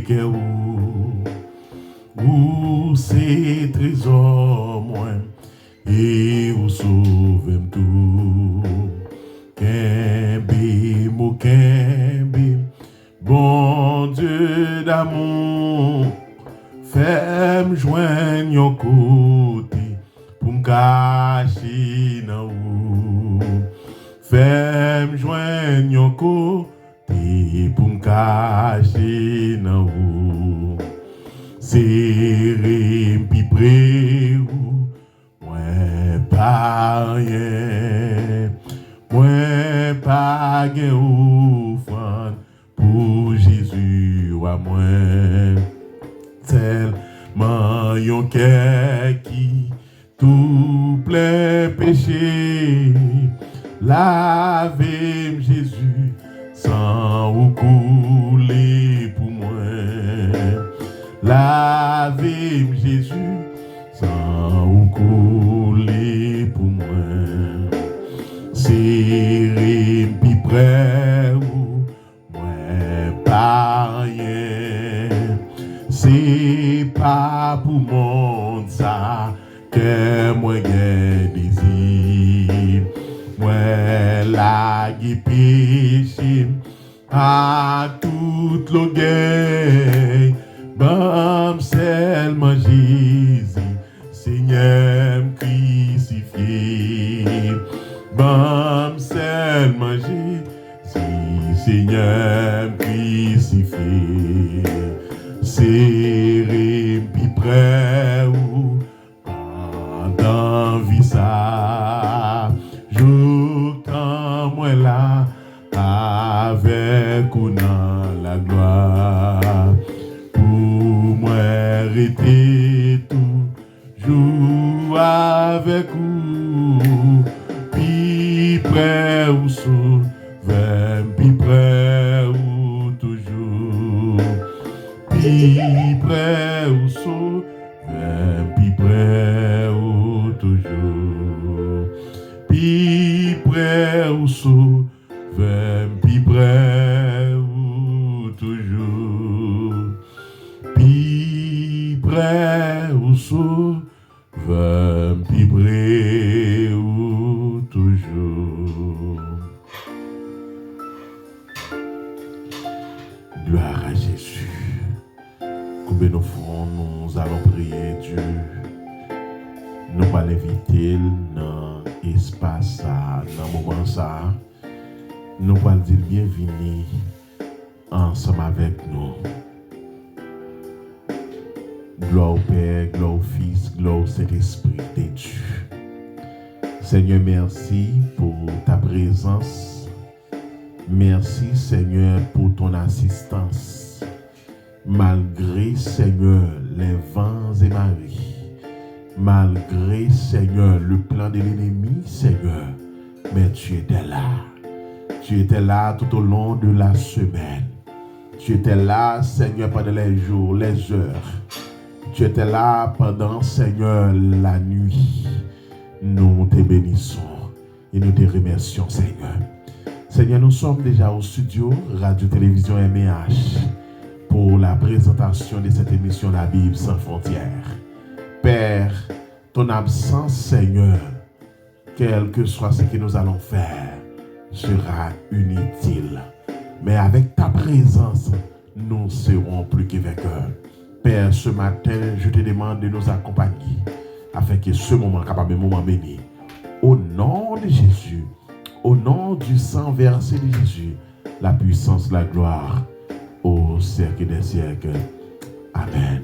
que ou c'est trésor moi et ou sauve tout. Kembe mou kembe, bon Dieu d'amour, fais-moi joindre yon côté pour me cacher dans ou. Fais-moi joindre yon côté pour me cacher dans ou. Serré m'pi près ou, moi pas rien. Moi pas gain offrande pour Jésus à moi. Tellement yon cœur qui tout plein péché. Lavez Jésus sans ou couler pour moi. Lavez Jésus sans ou couler pour moi. Serré m'pi près ou moi pas rien. C'est pas pour monde ça que moi j'ai désir. Moi la qui péché à toute l'orgueil. Bam seulement Jésus, Seigneur crucifié. Bam seulement Jésus, Seigneur crucifié. Serré m'pi près ou pendant vie ça. Jour quand moi là avec ou dans la gloire. Pour moi arrêter toujours avec vous. Puis près ou sauver, puis près ou toujours. Puis près ou sauver, puis près ou toujours. Puis près ou sauver, puis près ou toujours. Puis près ou sauver, puis près ou toujours. Gloire à Jésus. Combien nous ferons, nous allons prier Dieu. Nous allons l'inviter dans l'espace, dans le moment ça. Nous allons dire bienvenue ensemble avec nous. Gloire au Père, gloire au Fils, gloire au Saint-Esprit de Dieu. Seigneur, merci pour ta présence. Merci, Seigneur, pour ton assistance. Malgré, Seigneur, les vents et marées, malgré, Seigneur, le plan de l'ennemi, Seigneur, mais tu étais là. Tu étais là tout au long de la semaine. Tu étais là, Seigneur, pendant les jours, les heures. Tu étais là pendant, Seigneur, la nuit. Nous te bénissons et nous te remercions, Seigneur. Seigneur, nous sommes déjà au studio Radio-Télévision MH pour la présentation de cette émission La Bible sans frontières. Père, ton absence, Seigneur, quel que soit ce que nous allons faire, sera inutile. Mais avec ta présence, nous serons plus que vainqueurs. Père, ce matin, je te demande de nous accompagner afin que ce moment capable de moment béni. Au nom de Jésus, au nom du sang versé de Jésus, la puissance, la gloire, au siècle des siècles. Amen.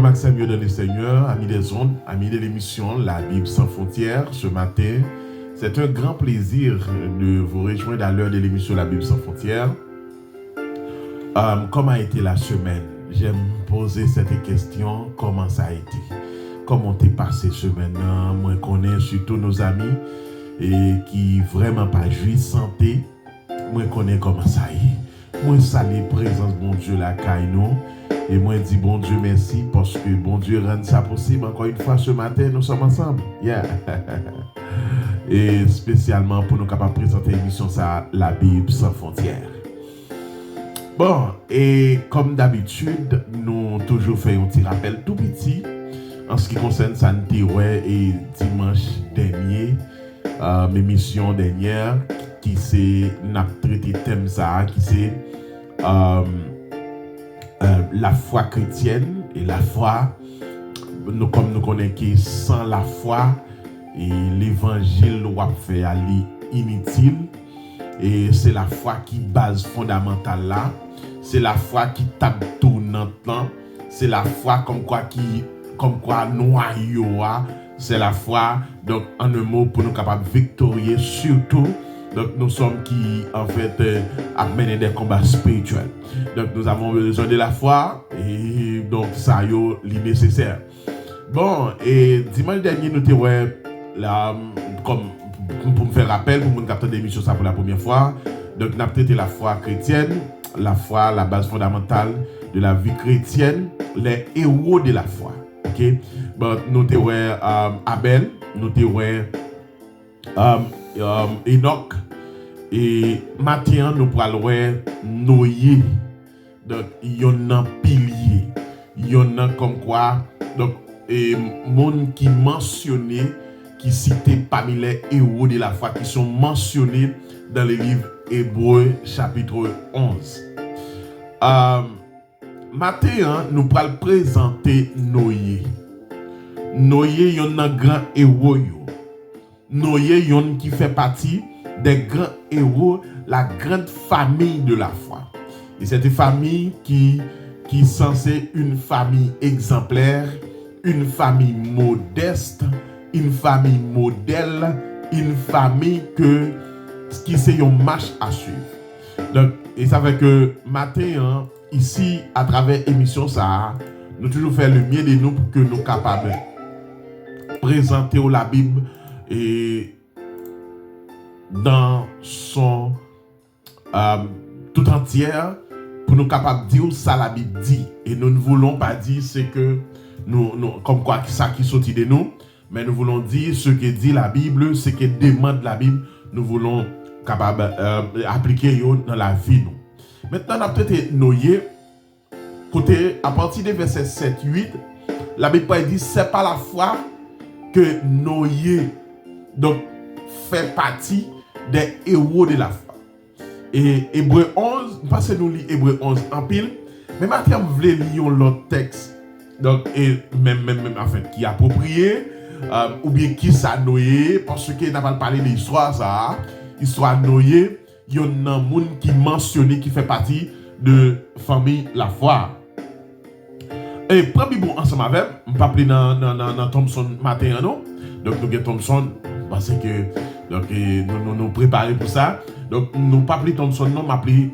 frères Maxime dans les Seigneurs, amis des ondes, amis de l'émission La Bible sans frontières, ce matin, c'est un grand plaisir de vous rejoindre à l'heure de l'émission La Bible sans frontières. Comment a été la semaine? J'aime poser cette question, comment ça a été? Comment t'es passé semaine? Moi, je connais surtout nos amis et qui vraiment pas jouissent santé. Moi, je connais comment ça y est. Moi, salue présence bon Dieu la caïno. Et moi, je dis bon Dieu merci parce que bon Dieu rend ça possible. Encore une fois, ce matin, nous sommes ensemble. Yeah. Et spécialement pour nous capables de présenter l'émission ça, La Bible sans frontières. Bon, et comme d'habitude, nous toujours faisons un petit rappel tout petit en ce qui concerne Santé et dimanche dernier, l'émission dernière qui s'est traité thème ça, qui c'est la foi chrétienne et la foi, nous, comme nous connaissons que sans la foi, et l'évangile doit faire aller inutile. Et c'est la foi qui base fondamentale là. C'est la foi qui tape tout notre temps. C'est la foi comme quoi noyau. C'est la foi, donc en un mot, pour nous capables de victorier surtout. Donc nous sommes qui en fait amènent des combats spirituels. Donc nous avons besoin de la foi et donc ça est nécessaire. Bon, et dimanche dernier nous étions là comme pour me faire rappel pour nous capter l'émission ça pour la première fois. Donc nous avons traité la foi chrétienne, la foi, la base fondamentale de la vie chrétienne, les héros de la foi. OK? Bon, nous étions Abel, nous étions Enoch. Et maintenant, nous parlons Noé. Donc, il y en a un pilier. Il y en a comme quoi. Donc, monde qui mentionné, qui cité parmi les héros de la foi, qui sont mentionnés dans le livre Hébreux, chapitre 11. Maintenant, nous parlons présenter Noé. Noé, il y en a un grand héros. Noé, il y en a qui fait partie des grands héros, la grande famille de la foi. Et c'est une famille qui est censée une famille exemplaire, une famille modeste, une famille modèle, une famille qui c'est une marche à suivre. Donc, et ça fait que matin, ici, à travers l'émission, ça, nous toujours faire le mieux de nous pour que nous soyons capables de présenter la Bible et dans son tout entière pour nous capables de dire ça la Bible dit. Et nous ne voulons pas dire c'est que nous comme quoi ça qui sortit de nous, mais nous voulons dire ce que dit la Bible, ce que demande la Bible, nous voulons capable appliquer dans la vie nous. Maintenant on a peut-être Noé côté à partir des versets 7-8, la Bible dit c'est pas la foi que Noé donc fait partie des héros de la foi. Et Hébreux 11, parce que nous lisons Hébreux 11 en pile, mais maintenant vous voulez lire l'autre texte, donc et même en fait qui est approprié, ou bien qui ça Noé, parce que n'a pas parlé de l'histoire ça, histoire Noé, il y a un monde qui mentionné qui fait partie de famille la foi. Et premier bon ensemble avec, on pas pris dans Thompson matin non, donc nous avons Thompson parce que donc nous préparer pour ça. Donc nous pas appelé Thompson non, m'appelé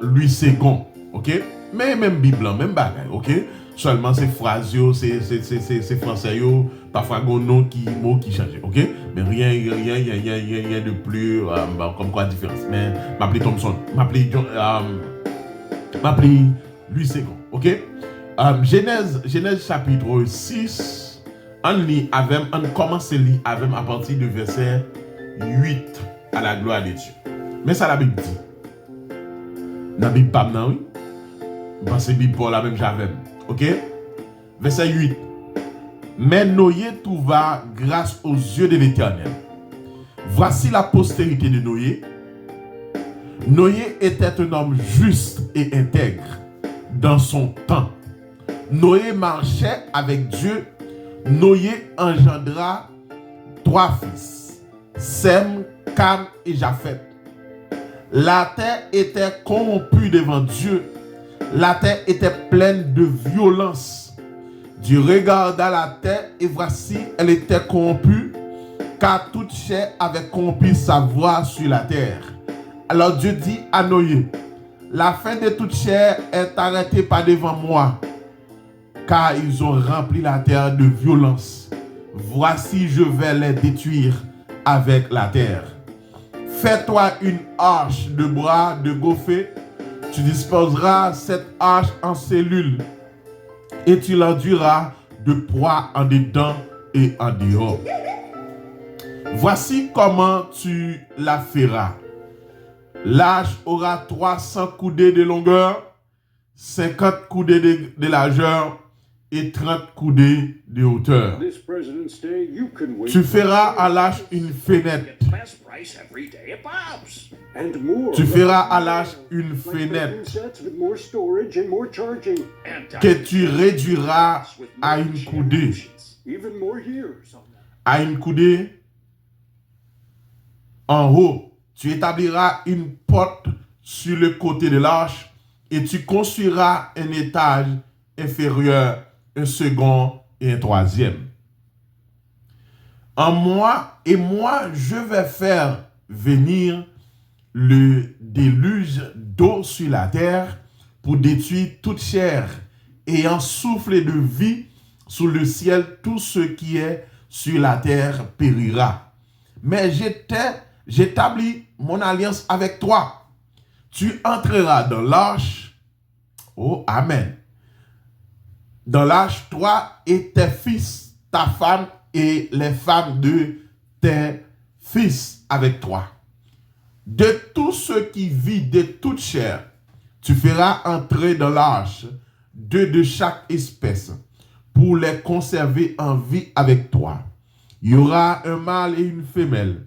Louis Second, OK? Mais même Bible, même bagaille, OK? Seulement ces phrases c'est français yo, parfois gon nom qui change, OK? Mais rien de plus comme quoi différence. Mais m'appelé Thompson, m'appelé Louis Second, OK? Genèse chapitre 6. On commence à lire avec à partir du verset 8 à la gloire de Dieu. Mais ça la Bible dit. La Bible pas non oui. Parce que la Bible pour la même j'avais. OK? Verset 8. Mais Noé trouva grâce aux yeux de l'Éternel. Voici la postérité de Noé. Noé était un homme juste et intègre dans son temps. Noé marchait avec Dieu. Noé engendra 3 fils, Sem, Cam et Japheth. La terre était corrompue devant Dieu. La terre était pleine de violence. Dieu regarda la terre et voici, elle était corrompue, car toute chair avait corrompu sa voie sur la terre. Alors Dieu dit à Noé, la fin de toute chair est arrêtée par devant moi, car ils ont rempli la terre de violence. Voici, je vais les détruire avec la terre. Fais-toi une arche de bras de gopher. Tu disposeras cette arche en cellules et tu l'enduiras de poids en dedans et en dehors. Voici comment tu la feras. L'arche aura 300 coudées de longueur, 50 coudées de largeur et 30 coudées de hauteur. Tu feras à l'arche une fenêtre. Tu feras à l'arche une fenêtre que tu réduiras à une coudée. À une coudée en haut. Tu établiras une porte sur le côté de l'arche et tu construiras un étage inférieur, un second et un troisième. En moi, je vais faire venir le déluge d'eau sur la terre pour détruire toute chair et en souffler de vie sous le ciel, tout ce qui est sur la terre périra. Mais j'établis mon alliance avec toi. Tu entreras dans l'arche. Oh, amen. Dans l'arche, toi et tes fils, ta femme et les femmes de tes fils avec toi. De tout ce qui vit de toute chair, tu feras entrer dans l'arche 2 de chaque espèce pour les conserver en vie avec toi. Il y aura un mâle et une femelle,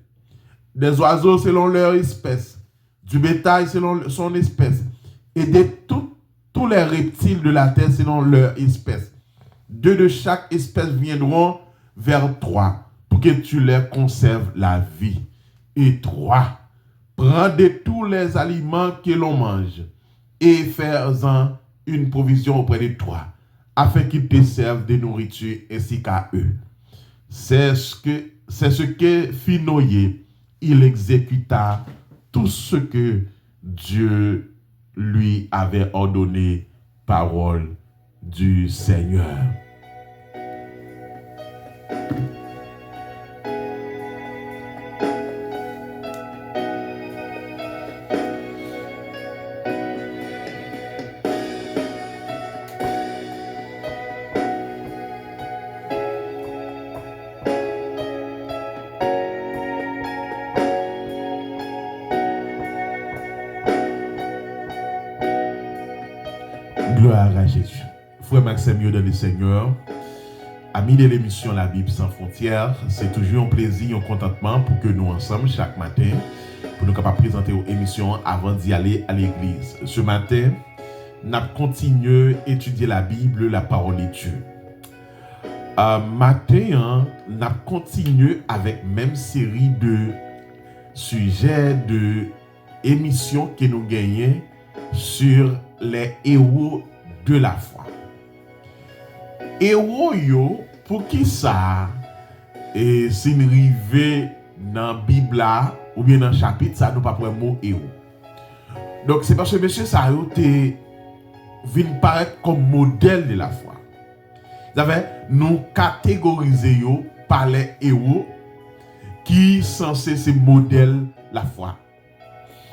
des oiseaux selon leur espèce, du bétail selon son espèce, et de tous les reptiles de la terre selon leur espèce. 2 de chaque espèce viendront vers toi pour que tu les conserves la vie. Et 3, prends de tous les aliments que l'on mange et fais-en une provision auprès de toi, afin qu'ils te servent de nourriture ainsi qu'à eux. C'est ce que fit Noé. Il exécuta tout ce que Dieu lui avait ordonné, parole du Seigneur. Gloire à Jésus. Frère Maxime dans le Seigneur, amis de l'émission La Bible sans frontières, c'est toujours un plaisir, un contentement pour que nous ensemble chaque matin, pour nous capables de présenter aux émissions avant d'y aller à l'église. Ce matin, nous continuons à étudier la Bible, la parole de Dieu. Matin, nous continuons avec même série de sujets de émissions que nous gagnons sur les héros de la foi. Héros yo, pour qui ça et si nous arrivons dans la Bible ou bien dans le chapitre, ça nous pas pour un mot héros. Donc c'est parce que monsieur ça vient paraître comme modèle de la foi. Vous savez, nous catégoriser par les héros qui sont censés modèles la foi.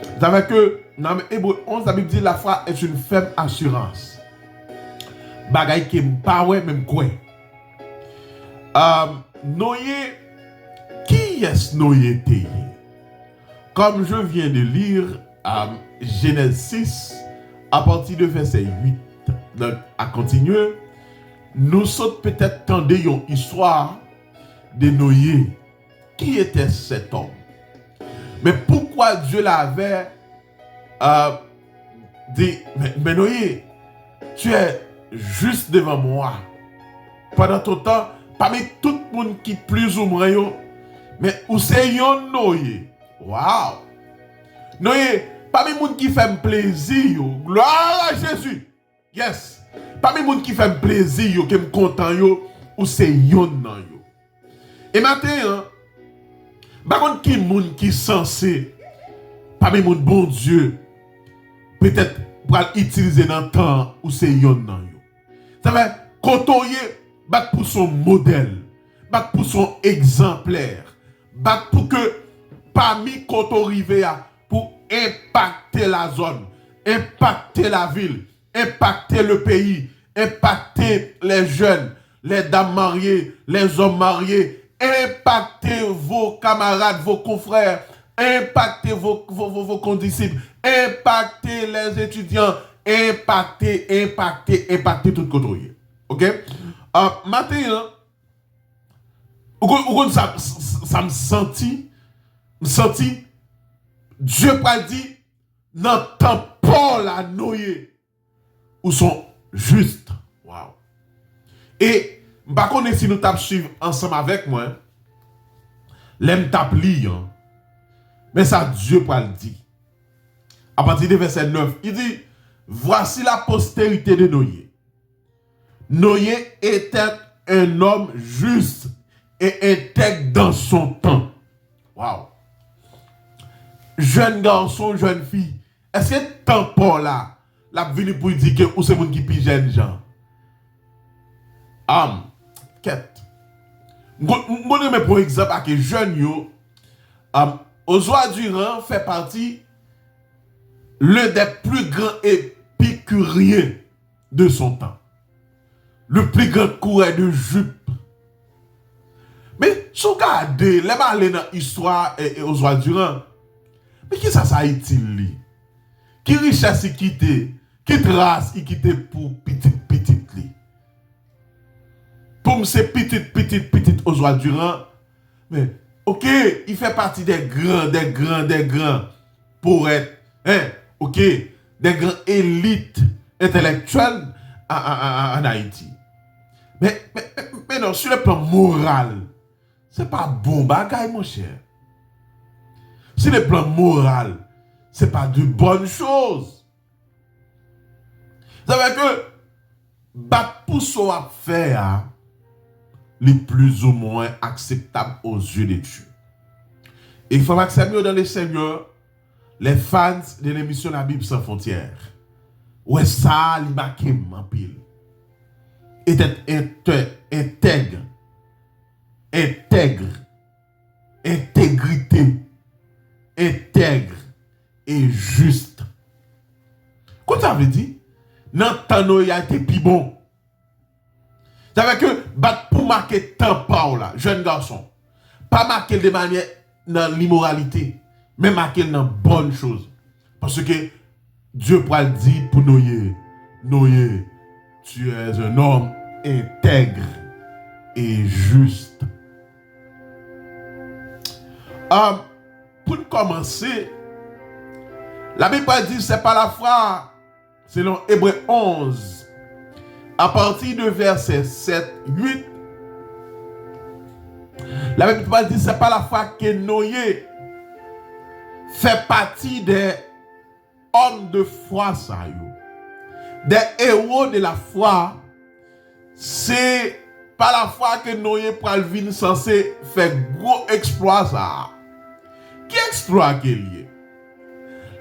Vous savez que dans Hébreux 11, la Bible dit la foi est une ferme assurance. Bagay qui me parle même quoi. Noé, qui est Noé? Comme je viens de lire Genèse 6 à partir de verset 8. Donc à continuer, nous sommes peut-être tendez une histoire de Noé. Qui était cet homme? Mais pourquoi Dieu l'avait dit, mais Noé, tu es juste devant moi. Pendant tout le temps, parmi tout le monde qui plus ou moins, mais où c'est yon Noé? Waouh! Noé, parmi les gens qui fait plaisir, gloire à Jésus. Yes! Parmi les gens qui font plaisir, yo, qui sont contents, ou c'est yon nan yo. Et maintenant, par contre, qui moun qui censé, parmi les gens bon Dieu, peut-être pour utiliser dans le temps où c'est yon nan yo. Ça veut côtoyer, bat pour son modèle, bat pour son exemplaire, bat pour que parmi koto rive pour impacter la zone, impacter la ville, impacter le pays, impacter les jeunes, les dames mariées, les hommes mariés, impacter vos camarades, vos confrères, impacter vos condisciples, impacter les étudiants, impacter tout le côté. Ok? Maintenant, ça me sentit, Dieu pas dit, dans temps Paul a noyé, ou sont justes. Wow. Et, je ne sais pas si nous tapons suivre ensemble avec moi, l'aime tape lire, mais ça Dieu pas le dit. À partir du verset 9, il dit, voici la postérité de Noé. Noé était un homme juste et intègre dans son temps. Wow. Jeune garçon, jeune fille, est-ce que tant Paul là, la venu pour dire que ou c'est moun qui pi jeune gens? Quête. Moi, mais pour exemple, à que jeune yo, Oswald Durand fait partie l'un des plus grands épicuriens de son temps. Le plus grand coureur de jupe. Mais, si vous regardez, les aller dans l'histoire et Oswald Durand, mais qui ça est-il? Qui richesse il quitte? Qui trace il quitte pour petit li? Pour c'est petit Oswald Durand. Mais, ok, il fait partie des grands poètes. Hein, ok, des grands élites intellectuelles en Haïti. Mais non, sur le plan moral, c'est pas bon bagaille, mon cher. Sur le plan moral, c'est pas de bonnes choses. Vous savez que, battre pour ce à faire, les plus ou moins acceptables aux yeux de Dieu. Et il faut m'accepter dans les seigneurs, les fans de l'émission La Bible sans frontières. Ouais, ça, il m'a en pile. Était intègre, intégrité, intègre et juste. Qu'est-ce que ça veut dire? Dans le temps, il a été plus bon. Ça veut dire que, pour marquer temps par là, jeune garçon, pas marquer de manière dans l'immoralité, mais marquer dans bonne chose. Parce que Dieu pourra le dire pour Noé, tu es un homme intègre et juste. Pour commencer, la Bible dit c'est pas la foi, selon Hébreux 11, à partir de verset 7, 8, la Bible dit c'est pas la foi que Noé fait partie des hommes de foi, ça yo. Des héros de la foi. C'est pas la foi que Noé pral vin censé faire gros exploit ça. Qui exploit qu'il y est?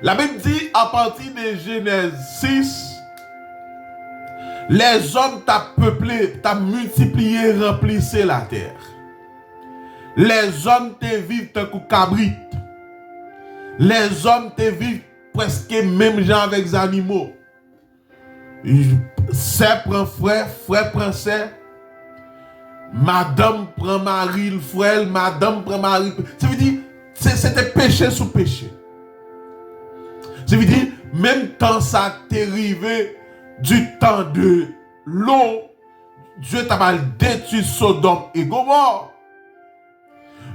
La Bible dit à partir de Genèse 6, les hommes t'a peuplé, t'a multiplié, remplissé la terre. Les hommes te vivent tant que cabrit. Les hommes te vivent presque même gens avec les animaux. Sœur prend frère, frère prend sœur. Madame prend mari, le frère, madame prend mari. Ça veut dire, c'était péché sous péché. Ça veut dire, même temps ça t'est arrivé du temps de l'eau, Dieu t'a mal détruit Sodome et Gomorrhe.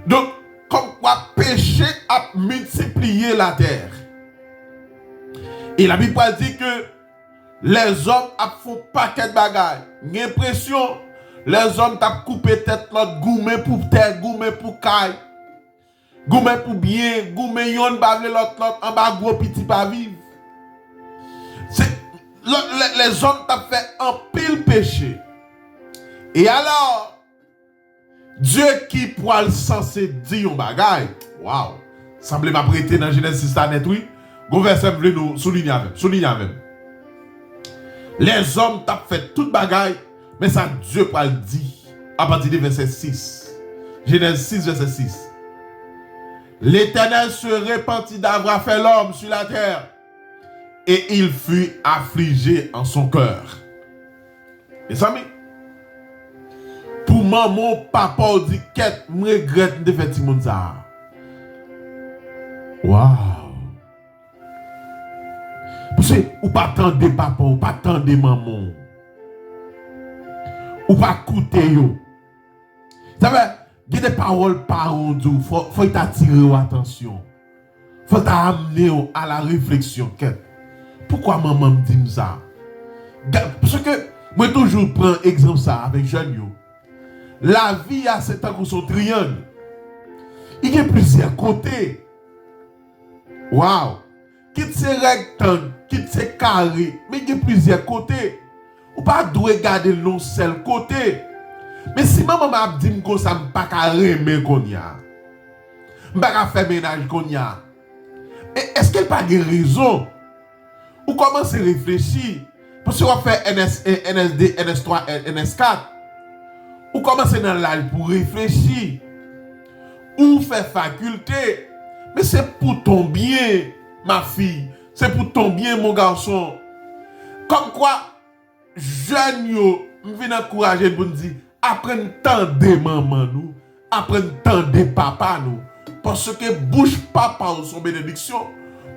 Donc, comme quoi péché a multiplié la terre. Et la Bible dit que les hommes font paquet de bagailles. J'ai l'impression, les hommes ont coupé tête l'autre, goumé pour terre, goumé pour caille, goumé pour bien, goumé yon bavle l'autre, en bas gros petit pas vivre. Les hommes ont fait un péché. Et alors, Dieu qui pourra le censé dire un bagage. Waouh. Semble m'a prêté dans Genèse 6 net, oui. Gon verset voulait nous souligner même. Les hommes t'ont fait toute bagaille, mais ça Dieu pourra le dire à partir du verset 6. Genèse 6, verset 6. L'Éternel se repentit d'avoir fait l'homme sur la terre, et il fut affligé en son cœur. Mes amis, pour maman, papa, dit qu'est-ce que je regrette de faire tout le monde ça. Waouh! Parce que ou pas attendre papa, ou pas attendre maman, ou pas écouter yo. Vous savez, il y a des paroles il faut t'attirer attention. Il faut t'amener à la réflexion. Pourquoi maman me dit ça? Parce que moi toujours prends exemple ça avec jeune yo. La vie a c'est un son triangle. Il y a plusieurs côtés. Waouh! Quitte ces rectangles, quitte ces carrés, mais il y a plusieurs côtés. Ou pas doit regarder l'un seul côté. Mais si maman m'a dit que ça ne pas qu'à remettre qu'on y a, pas qu'à faire ménage qu'on y a, est-ce qu'elle n'a pas de raison? Ou commence à réfléchir? Parce qu'on fait NS1, NS2, NS3, NS4. Ou commence dans l'âge pour réfléchir. Ou faire faculté. Mais c'est pour ton bien, ma fille. C'est pour ton bien, mon garçon. Comme quoi, jeune yo, me viens encourager pour nous dire, apprenez tant de maman nous, apprenez tant de papa nous. Parce que bouche papa ou son bénédiction,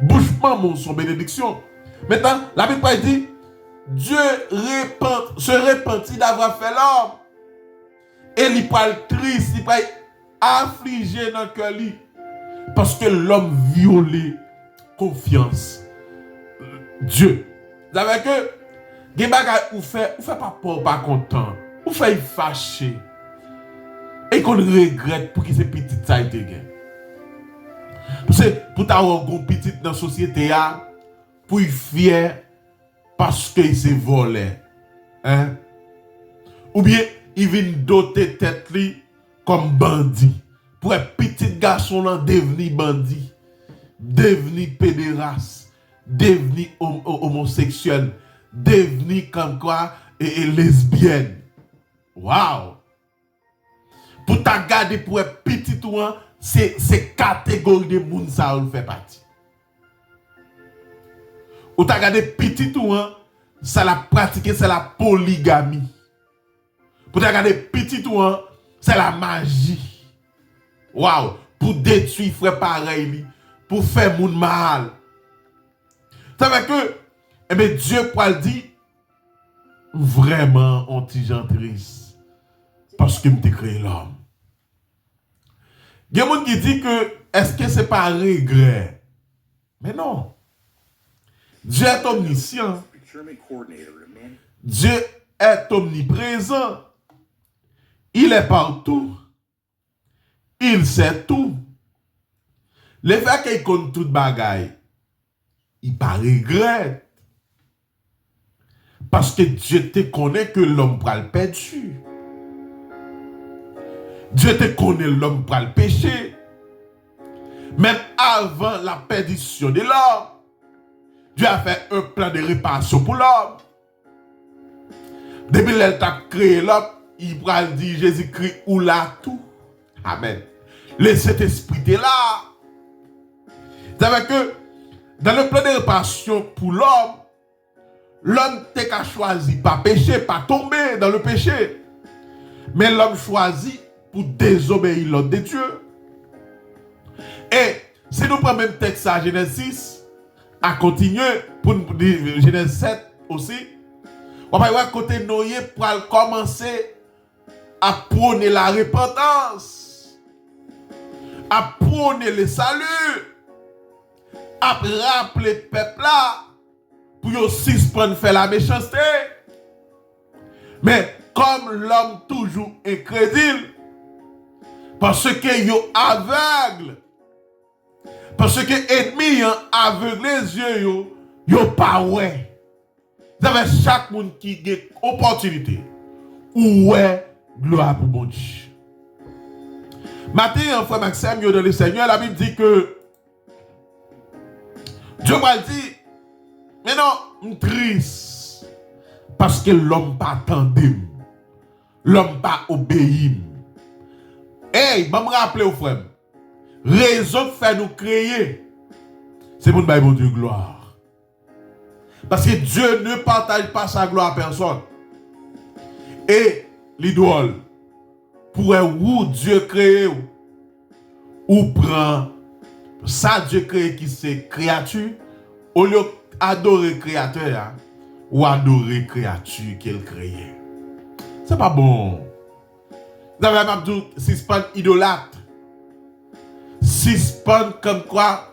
bouche maman son bénédiction. Maintenant, la Bible dit, Dieu se repentit d'avoir fait l'homme. Et il parle triste, il parle affligé dans le cœur. Parce que l'homme violé confiance. Dieu. Vous savez que, des bagages ou fait pas content, ou fait fâché. Et qu'on regrette pour qu'il se petit ça été gain. Parce que pour t'avoir un petit dans la société, pour y fier parce qu'il s'est volé. Hein? Ou bien, il vient doter tête li comme bandit. Pour un petit garçon là devenir bandit, devenir pédéraste, devenir homosexuel, devenir comme quoi et lesbienne. Waouh! Pour ta garder pour un petit ouan, c'est catégorie de moun ça ou fait partie. Ou ta garder petit ouan, ça la pratiquer c'est la polygamie. Pour ta garder petit ouan, c'est la magie. Waouh, pour détruire frère pareil, pour faire moun mal. Ça veut que, eh bien, Dieu peut dire, vraiment, anti-gentriste. Parce qu'il m'a créé l'homme. Il y a des gens qui disent que, est-ce que c'est pas regret? Mais non. Dieu est omniscient. Dieu est omniprésent. Il est partout. Il sait tout. Le fait qu'il connaît toute bagaille, il pas regrette. Parce que Dieu te connaît que l'homme pral le perdu. Dieu te connaît l'homme pral le péché. Même avant la perdition de l'homme, Dieu a fait un plan de réparation pour l'homme. Depuis qu'il a créé l'homme, il pral dire Jésus-Christ ou là tout. Amen. Le Saint-Esprit est là. Vous savez que dans le plan de réparation pour l'homme n'a choisi pas pécher, pas tomber dans le péché. Mais l'homme choisit pour désobéir l'ordre de Dieu. Et si nous prenons même texte à Genèse 6, à continuer pour Genèse 7 aussi, on va voir côté Noé pour commencer à prôner la repentance, à prôner le salut, à rappeler le peuple là pour aussi se prendre faire la méchanceté. Mais comme l'homme toujours incrédule, parce que yo aveugle, parce que ennemi aveugle les yeux yo pas ouais. Vous avez chaque monde qui a une opportunité. Ouais, gloire pour bon Dieu. Matin, frère Maxime, dans le Seigneur, la Bible dit que Dieu m'a dit, mais non, je suis triste. Parce que l'homme pas attendu. L'homme pas obéi. Hey, je me rappeler au frère. Raison fait nous créer. C'est pour nous donner bon Dieu gloire. Parce que Dieu ne partage pas sa gloire à personne. Et l'idole, pour où Dieu crée, ou prend ça Dieu crée qui c'est créature, au lieu d'adorer créateur, ou adorer créature qu'il crée. C'est pas bon. Vous avez même dit, suspend idolâtre. Suspend comme quoi,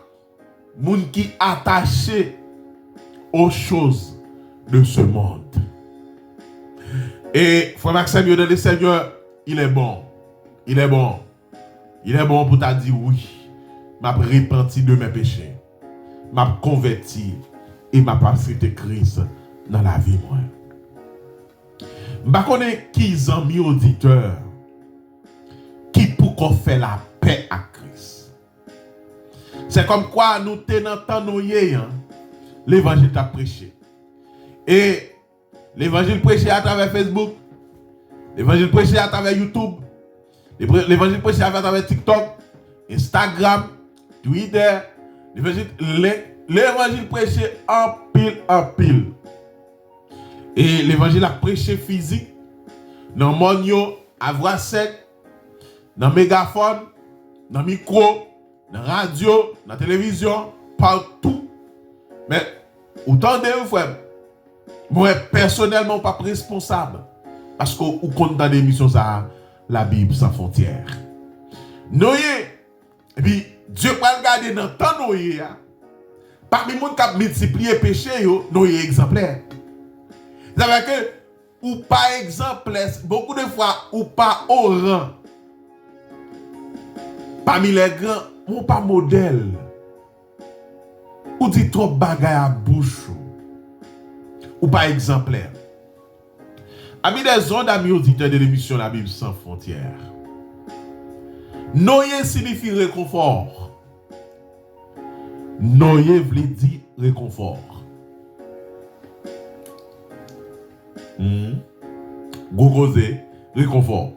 moun qui attaché aux choses de ce monde. Et frère Maxime, le Seigneur, il est bon. Il est bon. Il est bon pour t'a dire oui. M'a repenti de mes péchés. M'a converti et m'a accepté Christ dans la vie moi. M'a connais qui amis auditeurs qui pour qu'on fait la paix à Christ. C'est comme quoi nous tenons nous l'évangile t'a prêché. Et l'évangile prêché à travers Facebook, l'évangile prêché à travers YouTube, l'évangile prêché à travers TikTok, Instagram, Twitter, l'évangile prêché en pile. Et l'évangile a prêché physique, dans le monde, à voix sec, dans le mégaphone, dans le micro, dans la radio, dans la télévision, partout. Mais, autant de vous, frère, moi, personnellement, pas responsable. Parce qu'on compte dans l'émission, ça, la Bible sans frontières. Noé, et puis, Dieu va regarder dans le temps Noé, parmi les gens qui ont multiplié le péché, Noé est exemplaire. Vous savez que, ou pas exemplaire, beaucoup de fois, ou pas au rang. Parmi les grands, ou pas modèle. Ou dit trop bagaille à bouche. Ou pas exemplaire. Amis des ondes, amis auditeurs de l'émission La Bible sans frontières. Noé signifie réconfort. Noé veut dire réconfort. Gogosé, réconfort.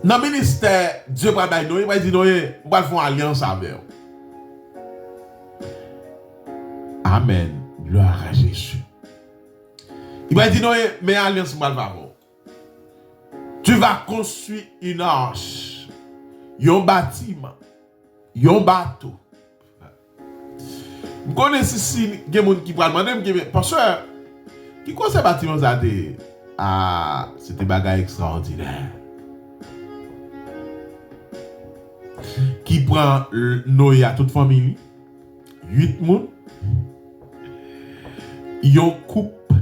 Dans le ministère, Dieu va dire Noé, il va dire Noé, on va faire une alliance avec vous. Amen. Gloire à Jésus. Il va dire Noé, mais alliance avec vous. Tu vas construire une arche, un bâtiment, un bateau. Vous connaissez si il y a des gens qui vont demander, pasteur, qui quoi ce bâtiment ça dit? Ah, c'était un bagage extraordinaire. Qui prend Noé à toute famille, 8 personnes, ils ont coupe.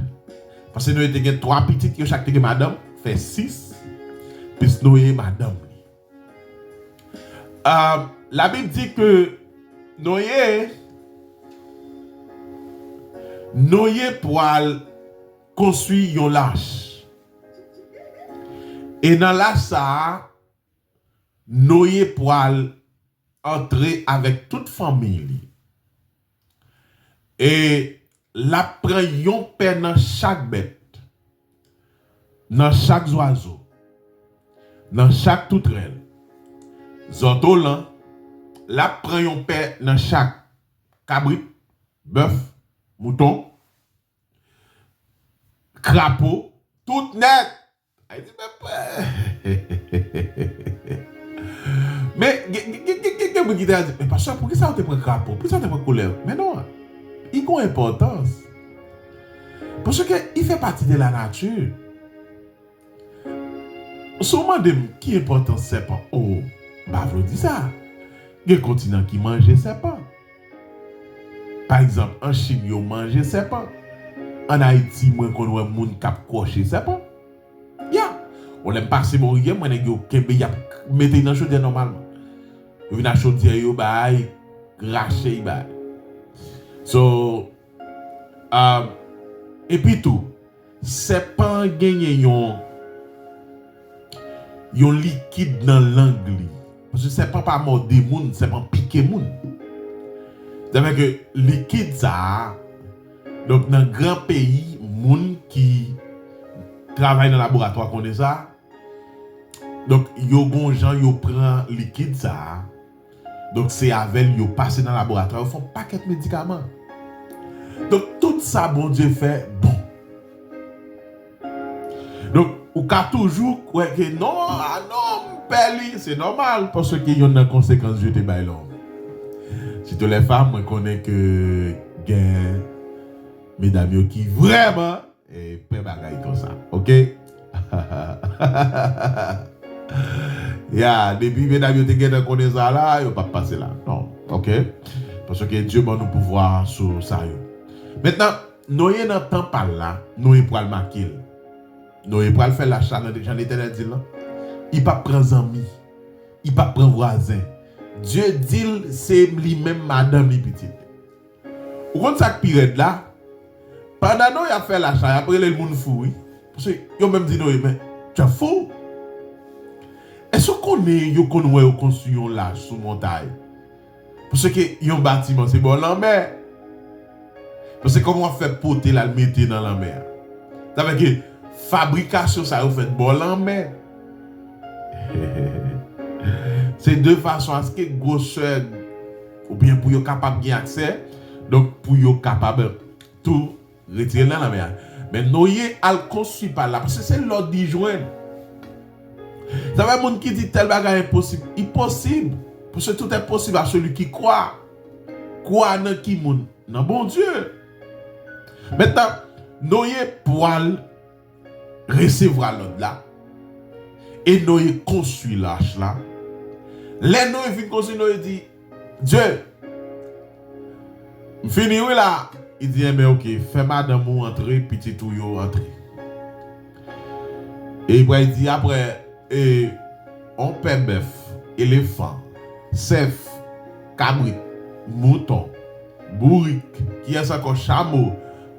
Parce que Noé a 3 petites, chaque madame, fait 6. Puis Noé madame. La Bible dit que Noé pour construire une lâche. Et dans la ça, Noé pour entrer avec toute famille. Et la prend yon paix dans chaque bête, dans chaque oiseau, dans chaque toutrelle. Zotolan, la prend yon paix dans chaque cabrit, bœuf, mouton, crapaud, tout net. Mais, mais pasteur, pour qui ça on te prend crapaud? Pour ça on te prend couleur? Mais non, il a une importance. Parce qu'il fait partie de la nature. Souvent, qui est important, c'est pas. Oh, bah, je dis ça. Il y a un continent qui mange ses pas. Par exemple, en Chine, ils mangent ses pas. En Haïti, moi, qu'on voit des gens qui cochent ses pas. On aime passer mon rivière, moi, je mets dans la chaudière normalement. Je viens dans la chaudière, je vais cracher. So, et puis tout, c'est pas gagner yon liquide dans l'angle. Parce que c'est pas morder moun, c'est pas piquer moun. C'est-à-dire que liquide ça, donc dans grand pays, moun qui travaille dans le laboratoire connaît ça. Donc yo gon gens yo prend liquide ça. Donc c'est avec yo passer dans le laboratoire, ils font paquet de médicaments. Donc tout ça bon Dieu fait bon. Donc ou ka toujours ouais que non, ah non, peli, c'est normal parce que y a une conséquence jeté by l'homme. Si toutes les femmes moi connais que gain mesdames qui vraiment et pe bagay comme ça. OK? Depuis mesdames yo te gen connait ça là, yo pas passer là. Non. OK? Parce que Dieu va nous pouvoir sur ça yo. Maintenant, nous y dans temps par là, nous y pour le marquer. Nous y pour faire l'achat dans Jean l'Éternel dit là. Il pas prendre amis, il pas prendre voisin. Dieu dit c'est lui-même madame li petite. Ou quand ça période là, pendant nous y a fait l'achat, après le monde fou oui. Parce que yo même dit non mais tu es fou. Est-ce qu'on est yo connait construit là sous montagne? Parce que yon bâtiment c'est bon la mer. Parce que comment on fait porter la mettre dans la mer? Ça veut dire que fabrication ça vous fait bon la mer. C'est deux façons à ce que grosseur ou bien pour yo capable bien accès donc pour yo capable tout retirer dans la mer. Mais noyer al construit par là parce que c'est l'ordre d'y joindre. Ça va monde qui dit tel bagage impossible, impossible parce que tout est possible à celui qui croit. Croit dans qui monde? Dans bon Dieu. Maintenant, noyer poil recevoir l'ordre là et noyer construit l'arche là. Les noyer fin construit noyer dit Dieu fini oui là. Il dit mais OK, fais madame ou entrer petit tout yo entrer. Et il dit après on paie bœuf, éléphant, cerf, cabrit, mouton, bourrique, qui est encore chameau,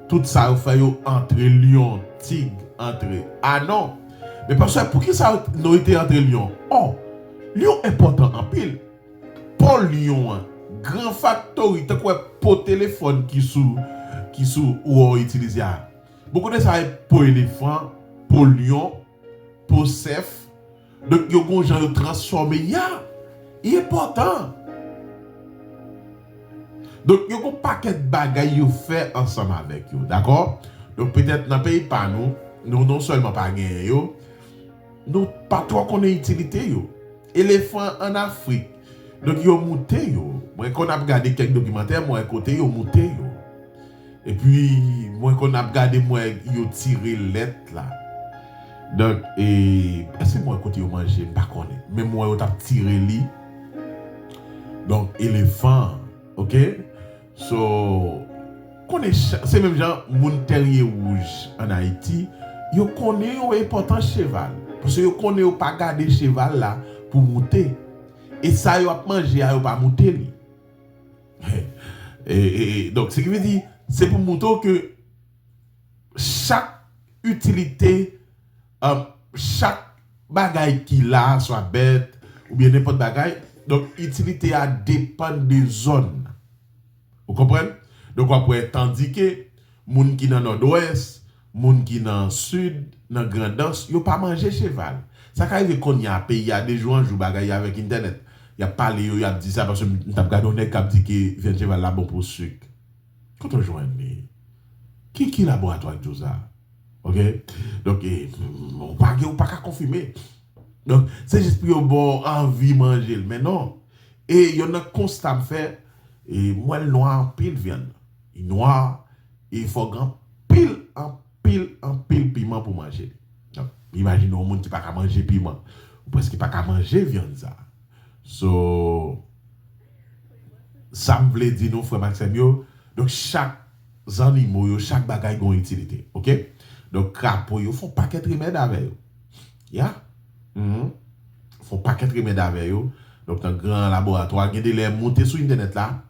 tout ça vous fait entrer lion, tigre, entrer. Ah non. Mais parce que pour qui ça nous été entre lion? Oh, lion important en pile. Pour lion, grand factory, t'as quoi pour téléphone qui sous ou on utilise. Beaucoup de ça pour éléphant, pour lion, pour cerf. Donc yo gon gens transformer il est important. Donc yo gon paquet de bagaille yo fait ensemble avec yo, d'accord? Donc peut-être dans pays pas nous non seulement pas gagner yo, nous pas trop connaît utilité yo. Éléphant en Afrique. Donc yo monté yo. Moi qu'on a regardé quelques documentaires moi côté yo monté yo. Et puis moi qu'on a regardé moi yo tiré lettre là. Donc est-ce que moi côté yo manger pas connaît. Mais moi yo t'a tiré li. Donc éléphant, OK? So c'est même genre moun terrier rouge en Haïti, yo connaît yo important cheval parce que yo connaît yo pas garder cheval là pour monter. Et ça yo a manger yo pas monter li. Et donc ce qui veut dire c'est pour montrer que chaque utilité chaque bagaille qu'il a soit bête ou bien n'importe bagaille donc utilité a dépend des zones. Vous comprenez? Donc après tandis que moun qui dans nord-ouest, moun qui dans sud, dans grandance, yo pas manger cheval. Ça arrive qu'on y a pays, il y a des jours joue bagaille avec internet. Il y a parlé, il y a dit ça parce que t'as regardé on est cap dit que vient cheval là bon pour sucre. Quand on joue qui laboratoire tout ça? OK? Donc on pas qu'à confirmer. Donc c'est juste pour bon envie manger mais non. Et il y en a constant fait et moi le noir en pile viande. Il noir et il faut grand pile piment pour manger. Donc imaginez un monde qui pas qu'à manger piment ou presque pas qu'à manger viande ça. So ça me veut dire nous frère Maxime yo donc chaque animal chaque bagaille a une utilité. OK? Donc crapaud yo font paquet de remèdes avec yo. Font paquet de remèdes avec yo. Donc dans grand laboratoire, il y a des monter sur internet là.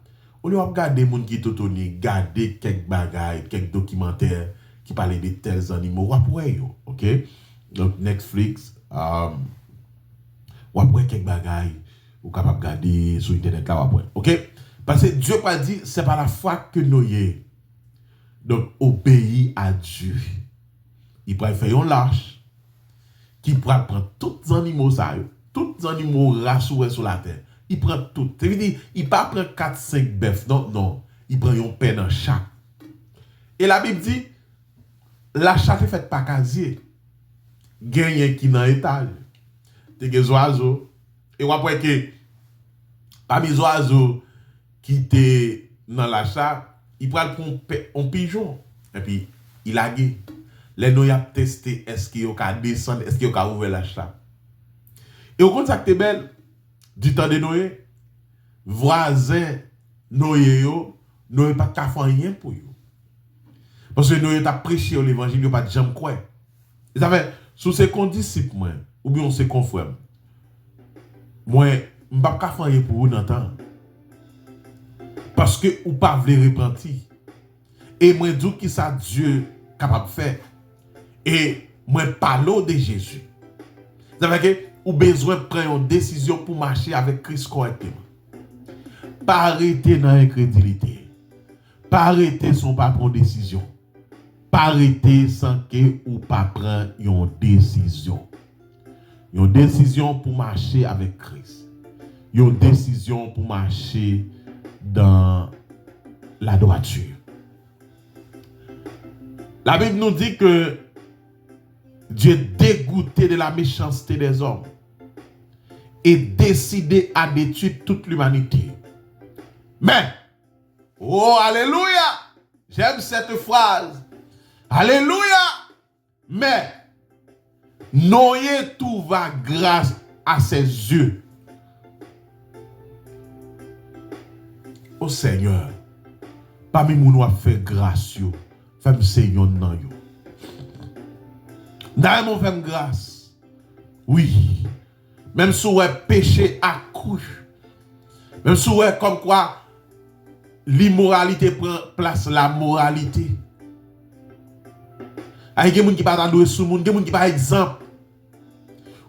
On lieu de regarder les gens qui sont regarder quelques bagailles, quelques documentaires qui parlent de tels animaux, après, ok? Donc, Netflix, après quelques bagailles, vous capable de regarder sur Internet là, après, ok? Parce que Dieu pas dit, c'est pas la foi que nous y. Donc, obéis à Dieu. Il pourrait faire un lâche, qui pourrait prendre tous les animaux, tous les animaux rassurés sur la terre. Il prend tout. C'est-à-dire, il ne prend pas 4-5 bœufs. Non, non. Il prend un pain dans chaque. Et la Bible dit, la chatte est faite par casier. Gagne qui dans l'étage. T'es des oiseaux. Et on voit que, parmi les oiseaux qui étaient dans la chatte, il prend un pigeon. Et puis, il a gagné. Les nous a testé, est-ce qu'il y a descendre, est-ce qu'il y a ouvert la chatte. Et au compte ça que belle, du temps de Noé, voisin Noé, Noé pas de faire rien pour eux. Parce que Noé a prêché l'évangile, il n'a pas de jamais quoi. Et ça fait, sous ces condisciples, ou bien on se confrère, moi, je ne peux pas faire rien pour vous dans le temps. Parce que vous ne pouvez pas repentir. Et moi, je dis que ça Dieu capable de faire. Et moi, parle de Jésus. Ça veut dire que vous avez besoin de prendre une décision pour marcher avec Christ correctement. Pas arrêter dans l'incrédulité. Pas arrêter sans pas prendre décision. Pas arrêter sans que vous pas prendre une décision. Une décision pour marcher avec Christ. Une décision pour marcher dans la droiture. La Bible nous dit que Dieu est dégoûté de la méchanceté des hommes et décidé à détruire toute l'humanité. Mais, oh, alléluia, j'aime cette phrase. Alléluia, mais, Noé trouva grâce à ses yeux. Oh Seigneur, parmi nous a fait grâce, femme Seigneur nan yo. D'ailleurs, fait grâce. Oui. Même si on péché accouche. Même si on comme quoi l'immoralité prend place la moralité. Il y a des gens qui parlent de sous monde, des gens qui par exemple.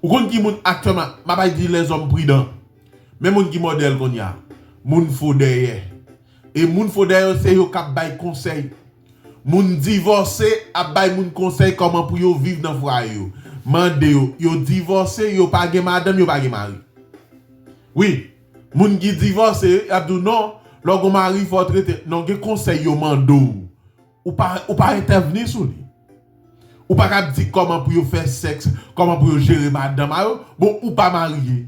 Ou qu'on qui monde actuellement, m'a pas dit les hommes prudents. Mais monde qui modèle qu'on y a. Moun faux derrière. Et moun faux derrière c'est yo k'ap bay conseil. Moun divorcé a bay moun conseil comment pour yo vivre dans foyer yo. Mande yo divorcé, yo pas gen madame, yo pas gen mari. Oui, moun qui divorcé a dit non, lorsqu'on mari faut traiter, non gen conseil yo mando. Ou pas intervenir sur lui. Ou pas cap dire comment pour yo faire sexe, comment pour yo gérer madame bon ou pas marié.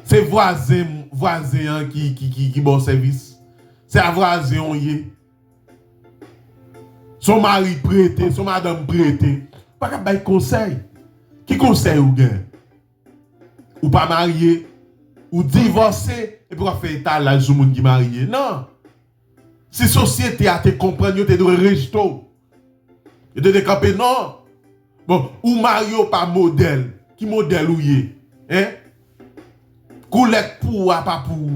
C'est voisin qui bon service. C'est un voisin yé. Son mari prêté, son madame prêté. Pas qu'à bailler conseil. Qui conseille ou gain? Ou pas marié, ou divorcé, et pour faire état là sur monde qui marié. Non. Si société a te comprendre, te doit rejeter. Et te décamper non. Bon, ou marié pas modèle. Qui modèle ou yé? Hein? Coulette pour pas pour.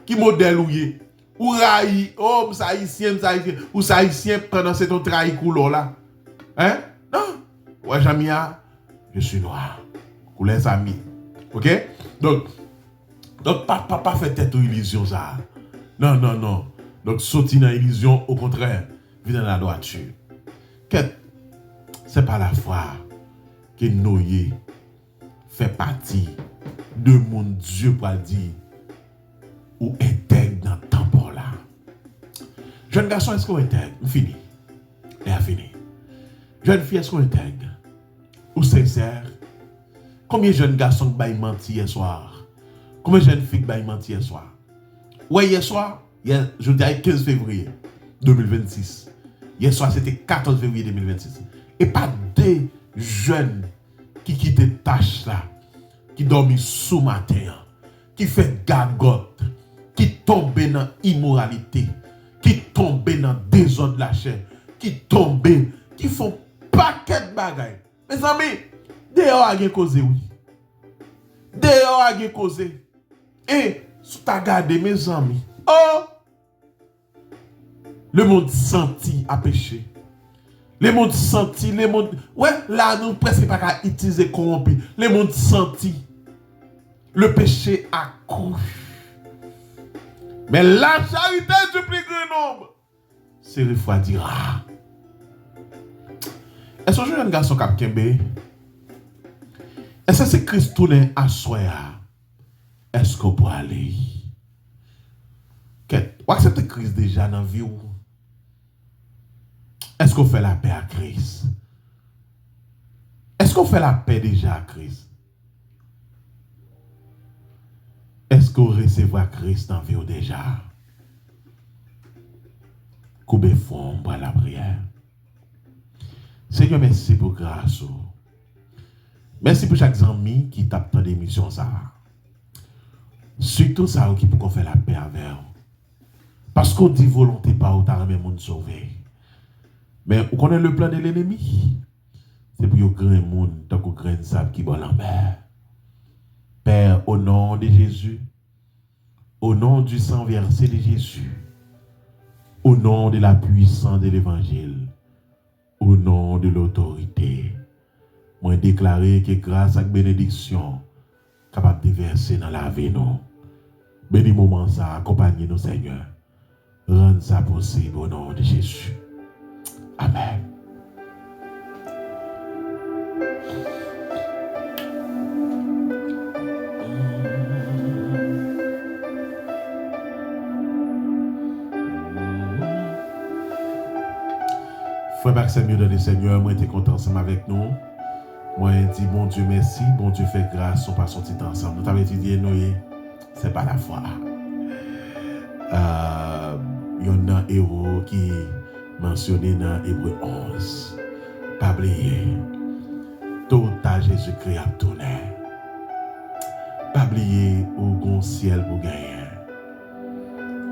Qui modèle ou yé? Ou raï, oh, ça haïtien, ou ça haïtien pendant cette trahi couleur là. Hein? Non. Ouais, Jamia, je suis noir. Couleur ami. OK? Donc pas fait tête aux illusions ça. Non, non, non. Donc sortir dans l'illusion, au contraire, vient dans la droiture. C'est pas la foi que Noé fait partie de mon Dieu pour dire ou intègre dans le temps là. Jeune garçon, est-ce qu'on intègre? Fini. Et a fini. Jeune fille, est-ce qu'on intègre? Ou sincère? Combien de jeunes garçons qui menti hier soir? Combien de jeunes filles qui menti hier soir? Ouais, hier soir, je dirais 15 février 2026. Hier soir, c'était 14 février 2026. Et pas des jeunes qui quittent tâche là, qui dorment sous matin, qui fait gagote, qui tombent dans l'immoralité, qui tombent dans le désordre de la chair, qui tombent, qui font paquet de bagailles. Mes amis, dehors à causé, oui. Dehors à causé. Et Si tu as gardé mes amis, oh! Le monde senti à pécher. Le monde senti, le monde... Ouais, là, nous presque pas qu'à utiliser corrompu. Le monde senti. Le péché accru. Mais la charité du plus grand nombre se refroidira. Est-ce que je suis un garçon qui a kembe? Est-ce que c'est Christ tourné à soi? Est-ce qu'on peut aller? Vous acceptez Christ déjà dans la vie? Est-ce qu'on fait la paix à Christ? Est-ce qu'on fait la paix déjà à Christ? Est-ce qu'on recevra Christ dans la vie déjà? Combien fond pour la prière? Seigneur, merci pour grâce. Merci pour chaque ami qui tape dans l'émission ça. Surtout ça qui peut faire la paix avec vous. Parce qu'on dit volonté pas où t'as même monde sauvé. Mais on connaît le plan de l'ennemi. C'est pour que grand monde tant que grand sable qui boit la mer. Père, au nom de Jésus, au nom du sang versé de Jésus, au nom de la puissance de l'évangile, au nom de l'autorité, moi déclarer que grâce à la bénédiction, capable de verser dans la vie, nous. Bénis moment ça, accompagnez-nous, Seigneur. Rends ça possible au nom de Jésus. Amen. Frère Maxime, de Seigneur, moi j'étais content ensemble avec nous. Moi je dis bon Dieu merci, bon Dieu fait grâce, on passe sorti ensemble. Nous t'avons étudié, nous, c'est pas la foi. Il y a un héros qui mentionné dans Hébreu 11. Pas oublier, tout à Jésus-Christ a tourné. Pas oublier au grand ciel pour gagner.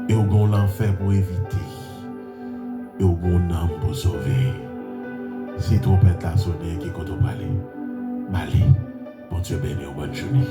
Et au grand l'enfer pour éviter. Et au bon âme pour sauver. Si trompette la sonné qui compte parler, Mali, bon Dieu béni, bonne journée.